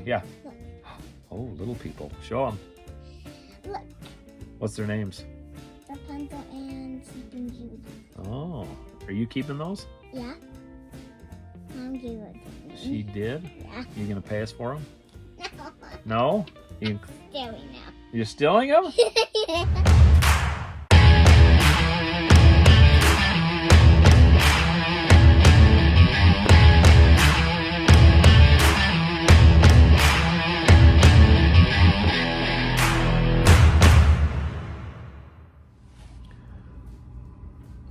Yeah. Oh, little people. Show them. Look. What's their names? Rapunzel and Sleeping Beauty. Oh, are you keeping those? Yeah. Mom gave it to me. She did? Yeah. You gonna pay us for them? No. No? You, Stealing now. you're stealing them?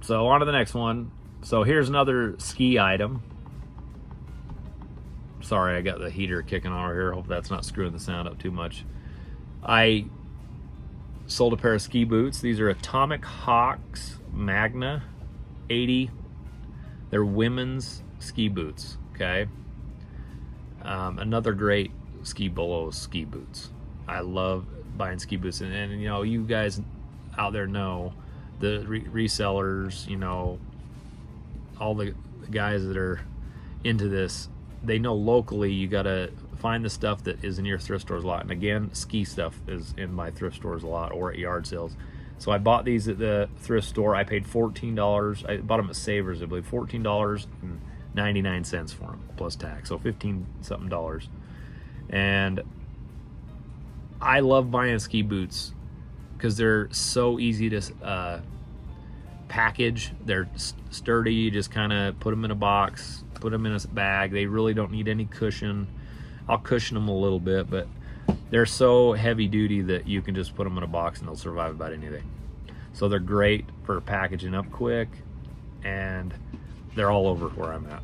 So on to the next one. So here's another ski item. Sorry, I got the heater kicking on over here. Hope that's not screwing the sound up too much. I sold a pair of ski boots. These are Atomic Hawks Magna 80. They're women's ski boots, okay? Another great ski below ski boots. I love buying ski boots. And you know, you guys out there know the resellers, you know, all the guys that are into this, they know locally you gotta find the stuff that is in your thrift stores a lot. And again, ski stuff is in my thrift stores a lot or at yard sales. So I bought these at the thrift store. I paid $14. I bought them at Savers, I believe, $14.99 for them plus tax, so 15 something dollars. And I love buying ski boots because they're so easy to package. They're sturdy. You just kind of put them in a box, put them in a bag. They really don't need any cushion. I'll cushion them a little bit, but they're so heavy duty that you can just put them in a box and they'll survive about anything. So they're great for packaging up quick, and they're all over where I'm at.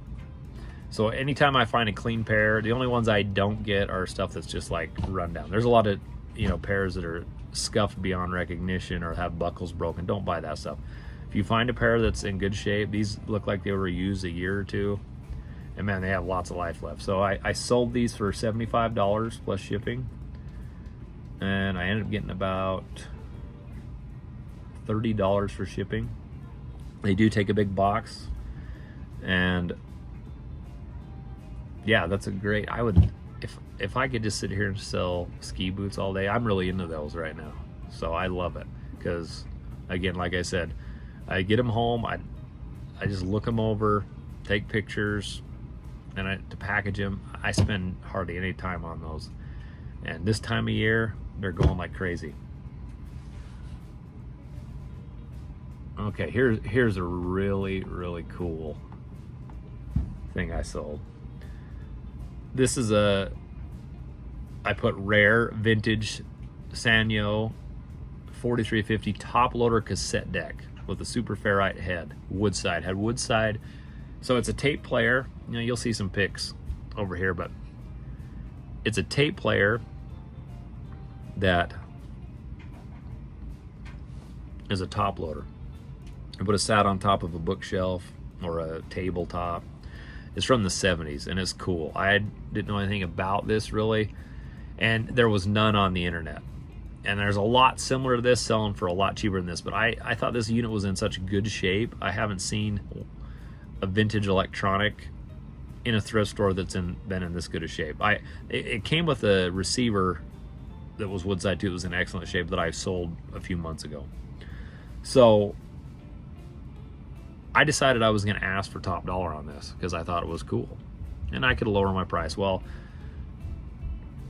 So anytime I find a clean pair, the only ones I don't get are stuff that's just like run down. There's a lot of, you know, pairs that are scuffed beyond recognition or have buckles broken. Don't buy that stuff. If you find a pair that's in good shape, these look like they were used a year or two, and man, they have lots of life left. So I sold these for $75 plus shipping, and I ended up getting about $30 for shipping. They do take a big box, and yeah, that's a great, I would, if I could just sit here and sell ski boots all day, I'm really into those right now. So I love it because, again, like I said, I get them home, I just look them over, take pictures, and to package them. I spend hardly any time on those. And this time of year, they're going like crazy. Okay, here's a really, really cool thing I sold. This is I put rare vintage Sanyo 4350 top loader cassette deck with a super ferrite head, woodside, had woodside. So it's a tape player. You know, you'll see some pics over here, but it's a tape player that is a top loader. I put it sat on top of a bookshelf or a tabletop. It's from the 70s and it's cool. I didn't know anything about this really, and there was none on the internet. And there's a lot similar to this selling for a lot cheaper than this, but I thought this unit was in such good shape. I haven't seen a vintage electronic in a thrift store that's been in this good a shape. It came with a receiver that was woodside too. It was in excellent shape that I sold a few months ago. So I decided I was going to ask for top dollar on this because I thought it was cool and I could lower my price. Well,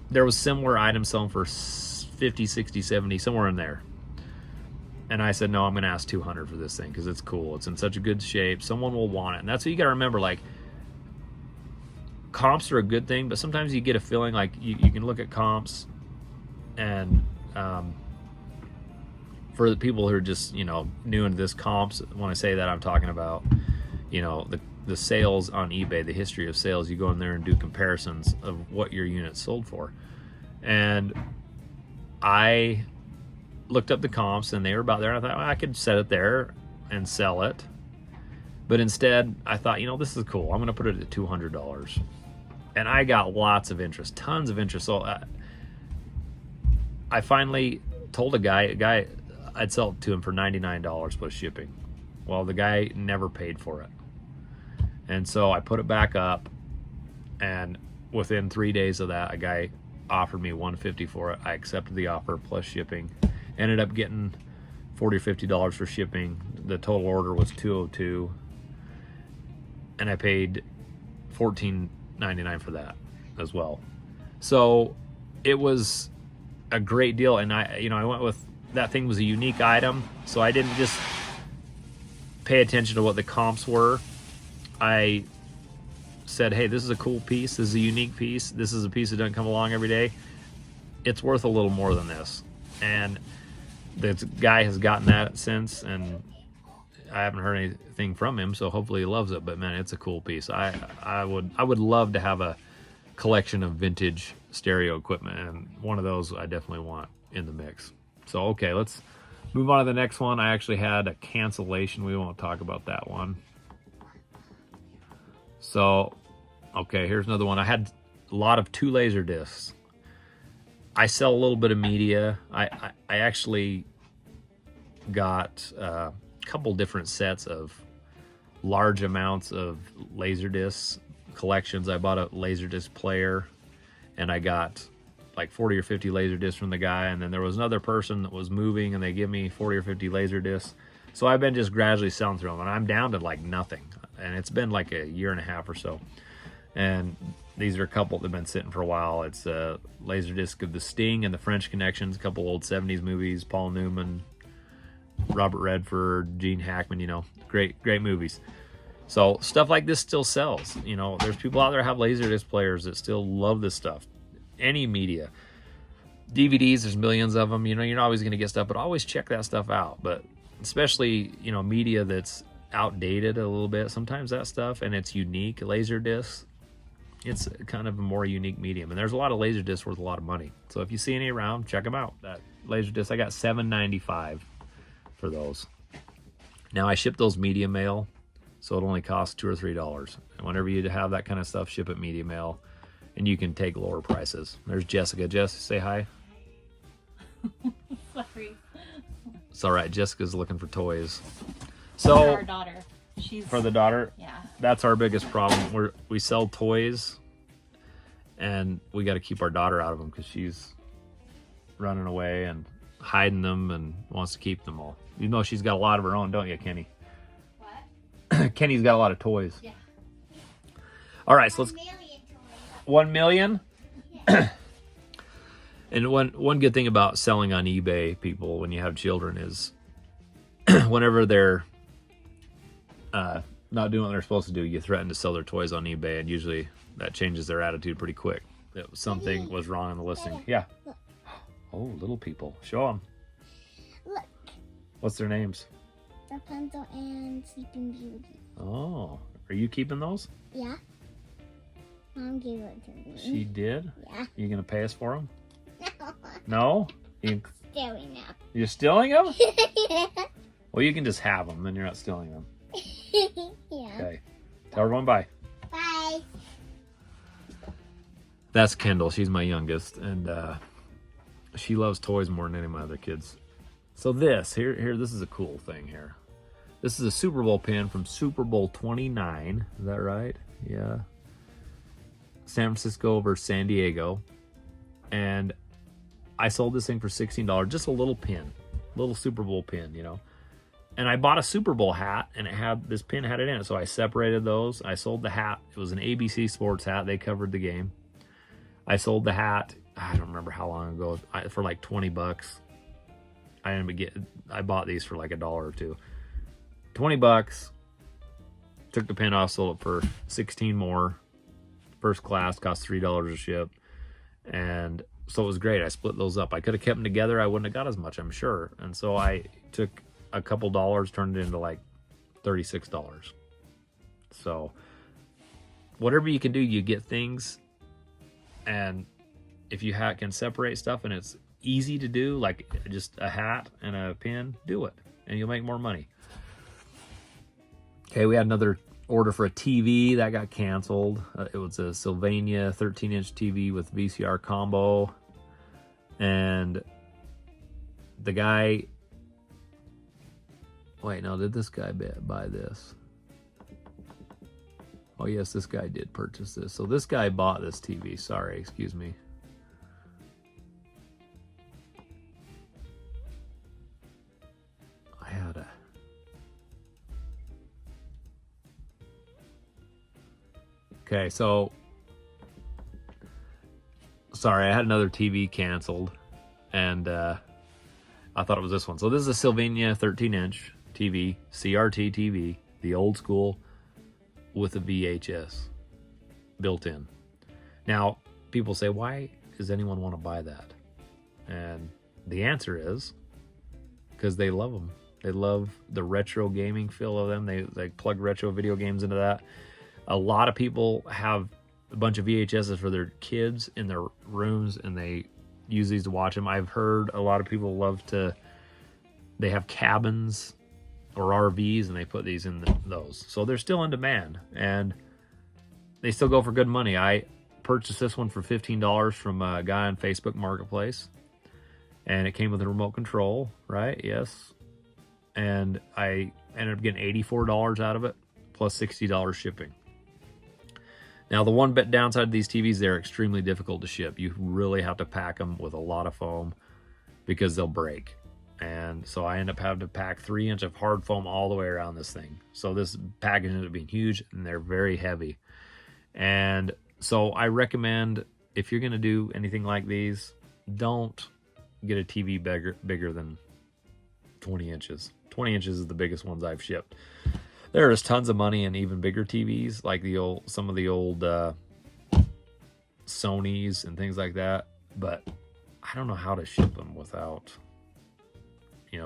there was similar items selling for 50, 60, 70, somewhere in there. And I said, no, I'm going to ask 200 for this thing because it's cool. It's in such a good shape. Someone will want it. And that's what you got to remember. Like, comps are a good thing, but sometimes you get a feeling like you can look at comps and for the people who are just, you know, new into this, comps, when I say that, I'm talking about, you know, the sales on eBay, the history of sales. You go in there and do comparisons of what your unit sold for. And I looked up the comps and they were about there, and I thought, well, I could set it there and sell it. But instead I thought, you know, this is cool, I'm gonna put it at $200. And I got lots of interest, tons of interest. So I finally told a guy I'd sell it to him for $99 plus shipping. Well, the guy never paid for it. And so I put it back up, and within 3 days of that, a guy offered me $150 for it. I accepted the offer plus shipping. Ended up getting $40 or $50 for shipping. The total order was $202, and I paid $14.99 for that as well. So it was a great deal, and I went with that. Thing was a unique item, so I didn't just pay attention to what the comps were. I said, hey, this is a cool piece, this is a unique piece, this is a piece that doesn't come along every day, it's worth a little more than this. And this guy has gotten that since, and I haven't heard anything from him, so hopefully he loves it. But man, it's a cool piece. I would love to have a collection of vintage stereo equipment, and one of those I definitely want in the mix. So okay, let's move on to the next one. I actually had a cancellation. We won't talk about that one. So okay, here's another one. I had a lot of 2 laser discs. I sell a little bit of media. I actually got a couple different sets of large amounts of laser discs collections. I bought a laser disc player, and I got like 40 or 50 laser discs from the guy, and then there was another person that was moving, and they give me 40 or 50 laser discs. So I've been just gradually selling through them, and I'm down to like nothing, and it's been like a year and a half or so. And these are a couple that have been sitting for a while. It's a laser disc of The Sting and The French Connections, a couple old 70s movies, Paul Newman, Robert Redford, Gene Hackman, great movies. So stuff like this still sells. There's people out there who have laser disc players that still love this stuff. Any media. DVDs, there's millions of them. You're not always going to get stuff, but always check that stuff out. But especially, media that's outdated a little bit, sometimes that stuff, and it's unique. Laser discs, it's kind of a more unique medium, and there's a lot of laser discs worth a lot of money. So if you see any around, check them out. That laser disc, I got $7.95 for those. Now I ship those media mail, so it only costs $2 or $3. And whenever you have that kind of stuff, ship it media mail, and you can take lower prices. There's Jessica. Jess, say hi. Sorry. It's all right. Jessica's looking for toys. For So our daughter. for the daughter, Yeah. that's our biggest problem. We sell toys, and we got to keep our daughter out of them because she's running away and hiding them and wants to keep them all. You know she's got a lot of her own, don't you, Kenny? What? Kenny's got a lot of toys. Yeah. All right, so let's 1 million toys. 1 million. And one good thing about selling on eBay, people, when you have children, is whenever they're not doing what they're supposed to do, you threaten to sell their toys on eBay, and usually that changes their attitude pretty quick. That something was wrong in the listing. Yeah. Oh, little people. Show them. Look, What's their names? Rapunzel and Sleeping Beauty. Oh, are you keeping those? Yeah. Mom gave it to me. She did? Yeah. You gonna pay us for them? No. No? You, Scary now. you're stealing them? Well, you can just have them, then you're not stealing them. Yeah. Okay. Tell everyone bye. Bye. That's Kendall. She's my youngest, and she loves toys more than any of my other kids. So this is a cool thing here. This is a Super Bowl pin from Super Bowl 29. Is that right? Yeah. San Francisco versus San Diego. And I sold this thing for $16. Just a little pin. Little Super Bowl pin, And I bought a Super Bowl hat, and this pin had it in it. So I separated those. I sold the hat. It was an ABC Sports hat. They covered the game. I sold the hat, I don't remember how long ago, for like $20. I bought these for like $1 or $2. $20. Took the pin off, sold it for 16 more. First class, cost $3 to ship. And so it was great. I split those up. I could have kept them together. I wouldn't have got as much, I'm sure. And so I took a couple dollars, turned it into like $36. So whatever you can do, you get things. And if you can separate stuff and it's easy to do, like just a hat and a pin, do it, and you'll make more money. Okay, we had another order for a TV that got canceled. It was a Sylvania 13-inch TV with VCR combo, and the guy, wait, now did this guy buy this? Oh yes, this guy did purchase this. So this guy bought this TV. Sorry, excuse me. I had a... Okay, so... Sorry, I had another TV canceled. And I thought it was this one. So this is a Sylvania 13-inch TV, CRT TV, the old school, with a VHS built in. Now, people say, why does anyone want to buy that? And the answer is because they love them. They love the retro gaming feel of them. They plug retro video games into that. A lot of people have a bunch of VHSs for their kids in their rooms, and they use these to watch them. I've heard a lot of people they have cabins or RVs, and they put these in those. So they're still in demand, and they still go for good money. I purchased this one for $15 from a guy on Facebook Marketplace, and it came with a remote control, right? Yes. And I ended up getting $84 out of it, plus $60 shipping. Now, the one downside of these TVs, they're extremely difficult to ship. You really have to pack them with a lot of foam because they'll break. And so I end up having to pack 3-inch of hard foam all the way around this thing. So this package ended up being huge, and they're very heavy. And so I recommend, if you're going to do anything like these, don't get a TV bigger than 20 inches. 20 inches is the biggest ones I've shipped. There is tons of money in even bigger TVs, like some of the old Sonys and things like that. But I don't know how to ship them without,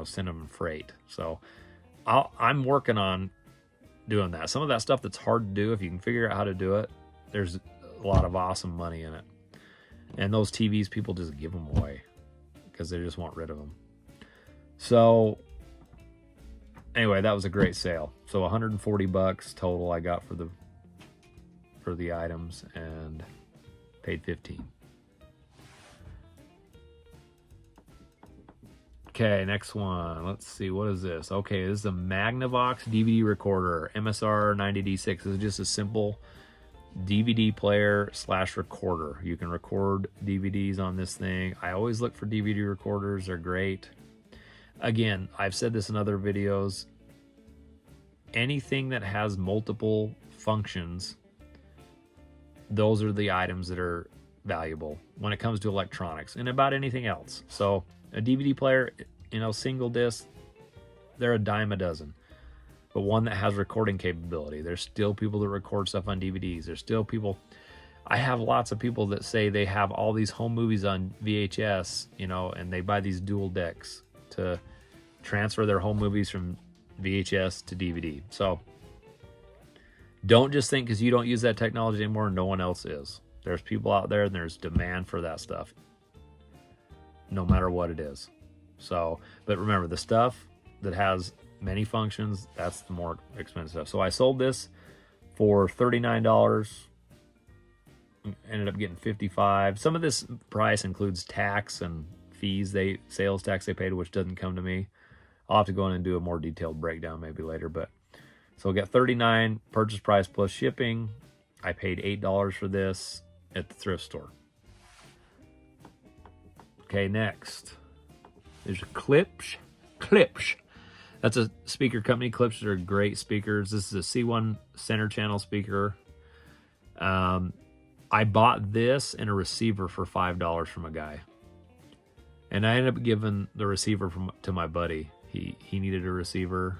send them in freight. So I'm working on doing that. Some of that stuff that's hard to do, if you can figure out how to do it, there's a lot of awesome money in it. And those TVs, people just give them away because they just want rid of them. So anyway, that was a great sale. So $140 total I got for the items, and paid $15. Okay, next one. Let's see, what is this? Okay, this is a Magnavox DVD recorder, MSR 90D6. This is just a simple DVD player / recorder. You can record DVDs on this thing. I always look for DVD recorders. They're great. Again, I've said this in other videos. Anything that has multiple functions, those are the items that are valuable when it comes to electronics, and about anything else. So a DVD player, single disc, they're a dime a dozen. But one that has recording capability, there's still people that record stuff on DVDs. There's still people, I have lots of people that say they have all these home movies on VHS, and they buy these dual decks to transfer their home movies from VHS to DVD. So don't just think because you don't use that technology anymore, no one else is. There's people out there, and there's demand for that stuff, no matter what it is. So, but remember, the stuff that has many functions, that's the more expensive stuff. So I sold this for $39, ended up getting $55. Some of this price includes tax and fees, sales tax they paid, which doesn't come to me. I'll have to go in and do a more detailed breakdown maybe later. But so I got $39 purchase price plus shipping. I paid $8 for this at the thrift store. Okay, next. There's a Klipsch. That's a speaker company. Klipsch are great speakers. This is a C1 center channel speaker. I bought this and a receiver for $5 from a guy. And I ended up giving the receiver to my buddy. He needed a receiver.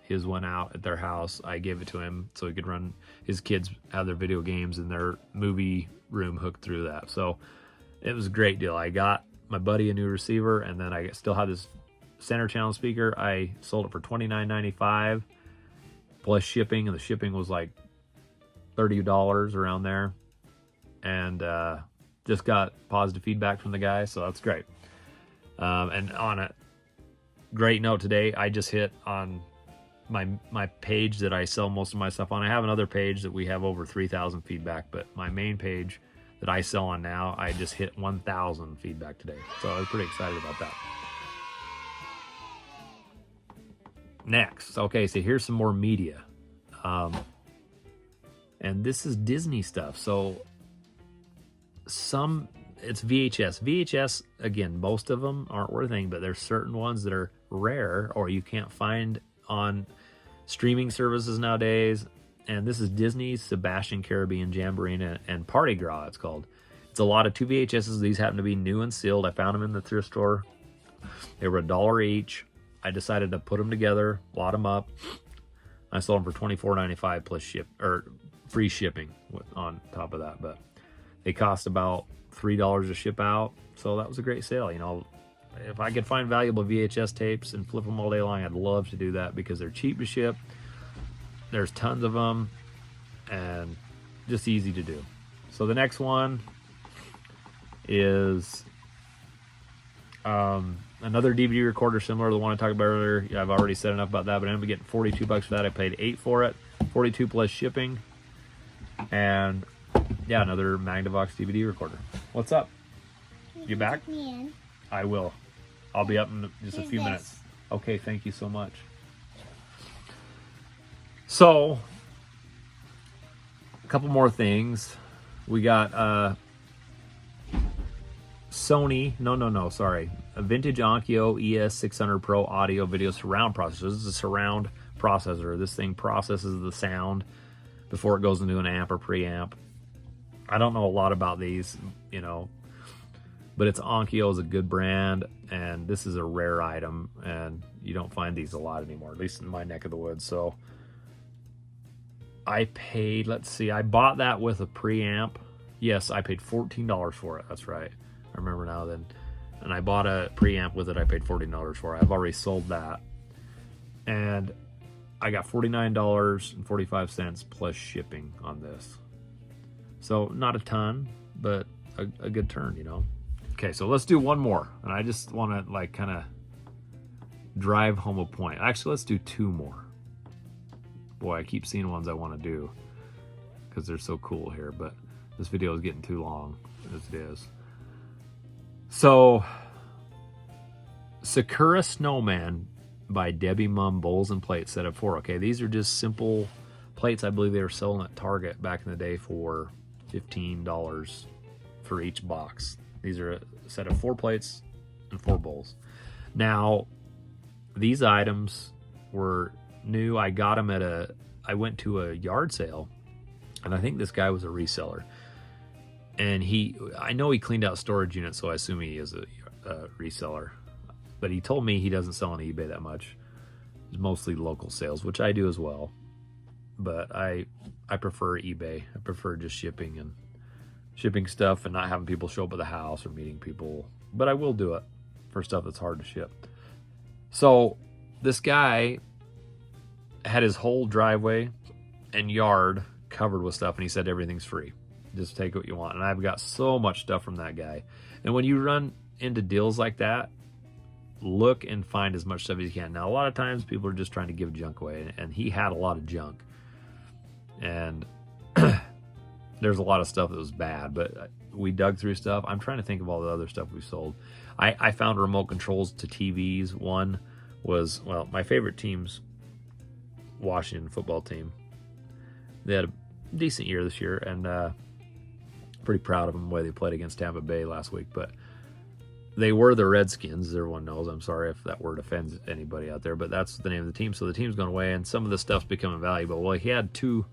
His went out at their house. I gave it to him so he could run. His kids have their video games in their movie room hooked through that. So it was a great deal. I got my buddy a new receiver, and then I still have this center channel speaker. I sold it for $29.95 plus shipping, and the shipping was like $30 around there. And just got positive feedback from the guy, so that's great. And on a great note today, I just hit on my page that I sell most of my stuff on. I have another page that we have over 3,000 feedback, but my main page that I sell on now, I just hit 1,000 feedback today. So I was pretty excited about that. Next, okay, so here's some more media. And this is Disney stuff. So it's VHS. VHS, again, most of them aren't worth anything, but there's certain ones that are rare or you can't find on streaming services nowadays. And this is Disney's Sebastian Caribbean Jamboree and Party Gras, it's called. It's a lot of 2 VHSs. These happen to be new and sealed. I found them in the thrift store. They were $1 each. I decided to put them together, lot them up. I sold them for $24.95 plus free shipping on top of that. But they cost about $3 to ship out. So that was a great sale. You know, if I could find valuable VHS tapes and flip them all day long, I'd love to do that because they're cheap to ship. There's tons of them and just easy to do. So the next one is another DVD recorder similar to the one I talked about earlier. Yeah, I've already said enough about that, but I ended up getting $42 for that. I paid $8 for it, $42 plus shipping. And yeah, another Magnavox DVD recorder. What's up? You back? Take me in. I will. I'll be up in just a Who's few this? minutes. Okay, thank you so much. So, a couple more things. We got Sony, sorry. A vintage Onkyo ES600 Pro audio video surround processor. This is a surround processor. This thing processes the sound before it goes into an amp or preamp. I don't know a lot about these, you know, but it's Onkyo is a good brand, and this is a rare item, and you don't find these a lot anymore, at least in my neck of the woods. So I paid, let's see, I bought that with a preamp. Yes, I paid $14 for it. That's right. I remember now then. And I bought a preamp with it. I paid $14 for it. I've already sold that. And I got $49.45 plus shipping on this. So not a ton, but a good turn, you know. Okay, so let's do one more. And I just want to like kind of drive home a point. Actually, let's do 2 more. Boy, I keep seeing ones I want to do because they're so cool here, but this video is getting too long as it is. So, Sakura Snowman by Debbie Mum Bowls and Plates set of 4. Okay, these are just simple plates. I believe they were selling at Target back in the day for $15 for each box. These are a set of 4 plates and 4 bowls. Now, these items were new. I got them I went to a yard sale, and I think this guy was a reseller. And I know he cleaned out storage units, so I assume he is a reseller. But he told me he doesn't sell on eBay that much. It's mostly local sales, which I do as well. But I prefer eBay. I prefer just shipping stuff and not having people show up at the house or meeting people. But I will do it for stuff that's hard to ship. So this guy had his whole driveway and yard covered with stuff, and he said everything's free. Just take what you want. And I've got so much stuff from that guy. And when you run into deals like that, look and find as much stuff as you can. Now, a lot of times people are just trying to give junk away, and he had a lot of junk. And there's a lot of stuff that was bad, but we dug through stuff. I'm trying to think of all the other stuff we sold. I found remote controls to TVs. One was, well, my favorite team's Washington football team. They had a decent year this year, and pretty proud of them the way they played against Tampa Bay last week. But they were the Redskins, as everyone knows. I'm sorry if that word offends anybody out there, but that's the name of the team. So the team's gone away, and some of the stuff's becoming valuable. Well, he had 2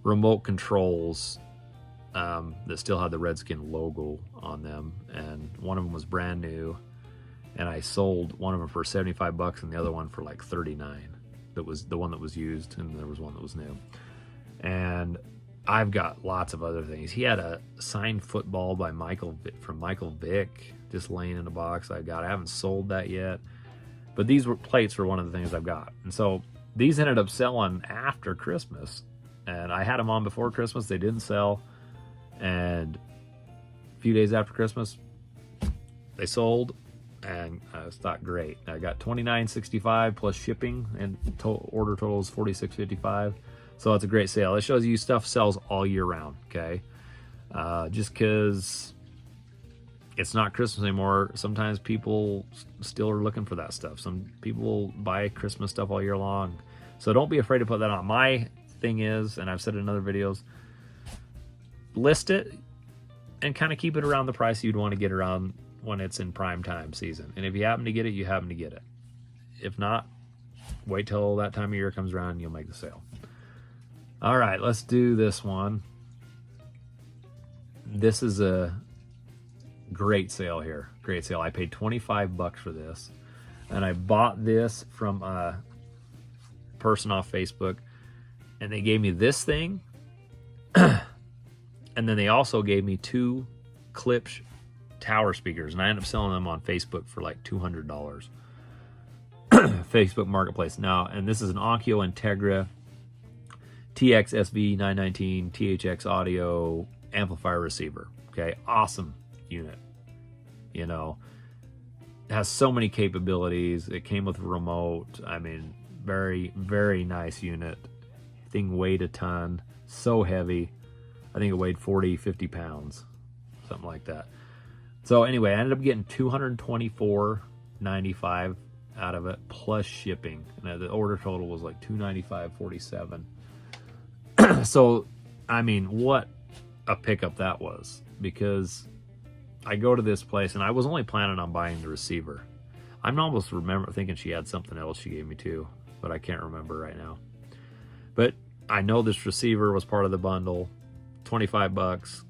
remote controls that still had the Redskin logo on them, and one of them was brand new, and I sold one of them for $75 and the other one for like $39. That was the one that was used, and there was one that was new. And I've got lots of other things. He had a signed football by Michael Vick just laying in a box. I haven't sold that yet, but these plates were one of the things I've got. And so these ended up selling after Christmas, and I had them on before Christmas. They didn't sell, and a few days after Christmas they sold, and I thought, great. I got $29.65 plus shipping, and order total is $46.55. So it's a great sale. It shows you stuff sells all year round, okay? Just because it's not Christmas anymore. Sometimes people still are looking for that stuff. Some people buy Christmas stuff all year long. So don't be afraid to put that on. My thing is, and I've said it in other videos, list it and kind of keep it around the price you'd want to get around when it's in prime time season. And if you happen to get it, you happen to get it. If not, wait till that time of year comes around and you'll make the sale. All right, let's do this one. This is a great sale here. Great sale. I paid 25 bucks for this. And I bought this from a person off Facebook. And they gave me this thing. And then they also gave me 2 Klipsch tower speakers. And I ended up selling them on Facebook for like $200. Facebook Marketplace. Now, and this is an Onkyo Integra TX-SV 919 THX audio amplifier receiver. Okay, awesome unit. You know, it has so many capabilities. It came with a remote. I mean, very, very nice unit. Thing weighed a ton. So heavy. I think it weighed 40, 50 pounds. Something like that. So anyway, I ended up getting $224.95 out of it, plus shipping. And the order total was like $295.47. So, I mean, what a pickup that was. Because I go to this place, and I was only planning on buying the receiver. I'm almost thinking she had something else she gave me too, but I can't remember right now. But I know this receiver was part of the bundle, 25 bucks.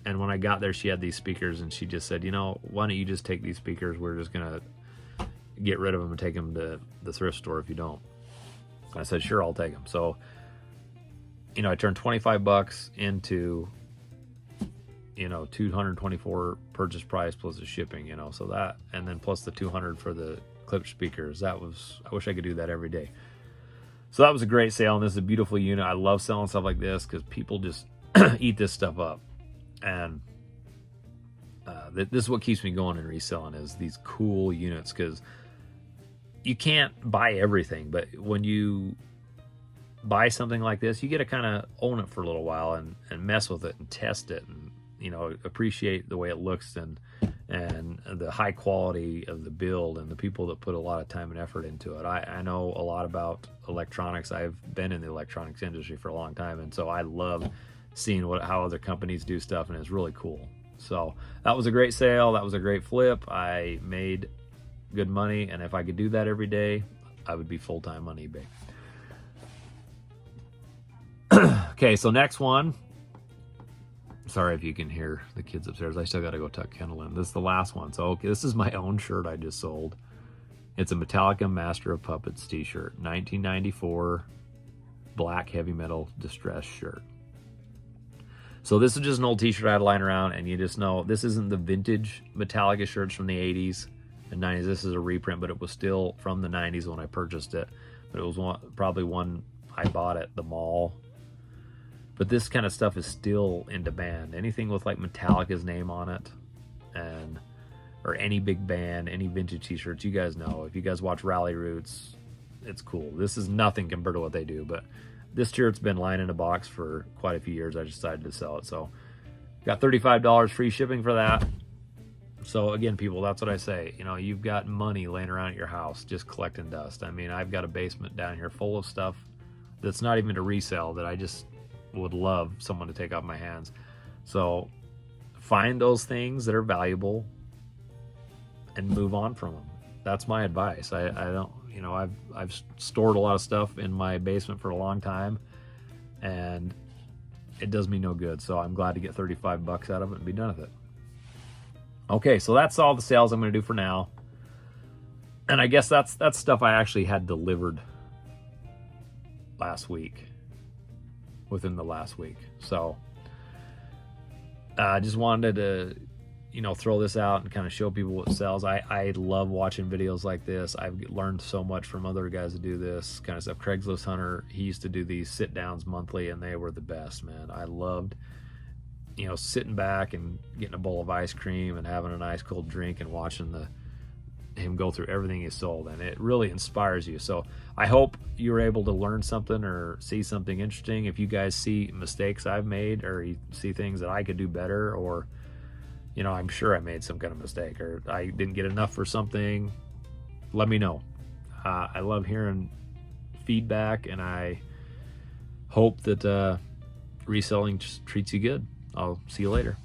And when I got there, she had these speakers, and she just said, you know, why don't you just take these speakers? We're just going to get rid of them and take them to the thrift store if you don't. I said, sure, I'll take them. So, you know, I turned 25 bucks into, you know, 224 purchase price plus the shipping, you know, so that, and then plus the 200 for the Klipsch speakers. That was, I wish I could do that every day. So that was a great sale, and this is a beautiful unit. I love selling stuff like this because people just eat this stuff up. And this is what keeps me going in reselling, is these cool units, because you can't buy everything, but when you buy something like this, you get to kind of own it for a little while and mess with it and test it, and you know, appreciate the way it looks and the high quality of the build and the people that put a lot of time and effort into it. I know a lot about electronics. I've been in the electronics industry for a long time, and so I love seeing how other companies do stuff, and it's really cool. So that was a great sale. That was a great flip. I made good money, and if I could do that every day, I would be full-time on eBay. Okay, so next one. Sorry if you can hear the kids upstairs. I still got to go tuck Kendall in. This is the last one. So, okay, this is my own shirt I just sold. It's a Metallica Master of Puppets t-shirt. 1994 black heavy metal distress shirt. So this is just an old t-shirt I had lying around, and you just know this isn't the vintage Metallica shirts from the 80s and 90s. This is a reprint, but it was still from the 90s when I purchased it. But it was probably one I bought at the mall. But this kind of stuff is still in demand. Anything with like Metallica's name on it, or any big band, any vintage t-shirts, you guys know. If you guys watch Rally Roots, it's cool. This is nothing compared to what they do, but this shirt's been lying in a box for quite a few years. I just decided to sell it. So got $35 free shipping for that. So again, people, that's what I say. You know, you've got money laying around at your house just collecting dust. I mean, I've got a basement down here full of stuff that's not even to resell, that I just would love someone to take off my hands. So find those things that are valuable and move on from them. That's my advice. I don't, you know, I've stored a lot of stuff in my basement for a long time, and it does me no good. So I'm glad to get 35 bucks out of it and be done with it. Okay, so that's all the sales I'm going to do for now. And I guess that's stuff I actually had delivered last week, within the last week. So I just wanted to, you know, throw this out and kind of show people what sells. I love watching videos like this. I've learned so much from other guys that do this kind of stuff. Craigslist Hunter, he used to do these sit downs monthly, and they were the best, man. I loved, you know, sitting back and getting a bowl of ice cream and having a nice cold drink and watching him go through everything he sold, and it really inspires you. So I hope you were able to learn something or see something interesting. If you guys see mistakes I've made, or you see things that I could do better, or you know, I'm sure I made some kind of mistake or I didn't get enough for something, let me know. I love hearing feedback, and I hope that reselling just treats you good. I'll see you later.